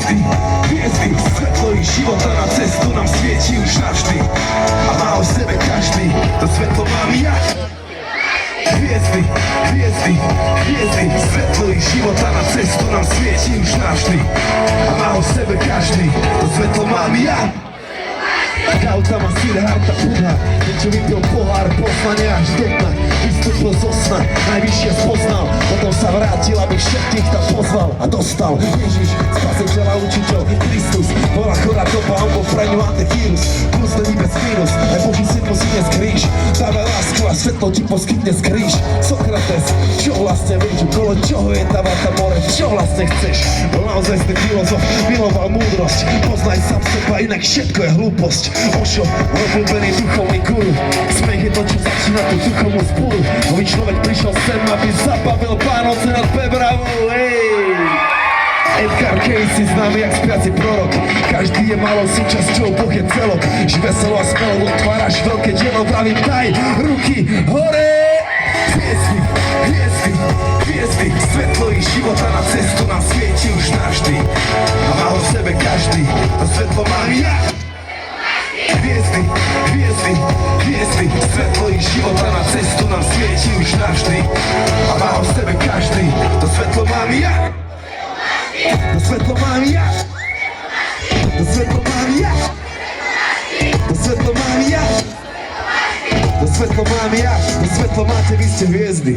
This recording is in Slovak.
hviezdy, hviezdy, svetlo ich života na cestu nám svieti už navždy. A má o sebe každý, to svetlo mám ja. Hviezdy, hviezdy, hviezdy, svetlo ich života na cestu nám svieti už navždy. A má o sebe každý, to svetlo mám ja. Kauta ma Siddhartha Buddha, niečo vypil pohár poslania až do dna. Vystúpil zo sna, najvyššie spoznal, potom sa vrátil, aby všetkých tam pozval a dostal. Ježiš, spasiteľ a učiteľ, Kristus, bola chorá doba, on bol pre ňu antivírus. Plus není bez mínus, aj Boží syn musí dnes kríž. Dávaj lásku a svetlo ti poskytne z kríž. Sokrates, čo vlastne vieš, okolo čoho je tá vata more, čo vlastne chceš? Bol naozaj ten filozof, miloval múdrosť, poznaj sám seba, inak všetko je hlúposť. Ošo, obľúbený duchovný guru, smiech je to, čo začína tú duchovnú spúru. Nový človek prišiel sem, aby zabavil Vánoce nad Bebravou, hej! Edgar Cayce, známy jak spiaci prorok, každý je malou súčasťou, Boh je celok. Ži veselo a smelo, otváraš veľké dielo, pravím daj ruky hore! Hviezdy, hviezdy, hviezdy, svetlo ich života na cestu nám svieti už navždy. A má o sebe každý, to svetlo mám ja. Hviezdy, hviezdy, hviezdy, svetlo ich života na cestu nám svieti už navždy. A má o sebe každý, to svetlo mám ja. To svetlo mám ja. To svetlo mám ja. To svetlo mám ja. To svetlo mám ja. To svetlo máte, vy ste hviezdy.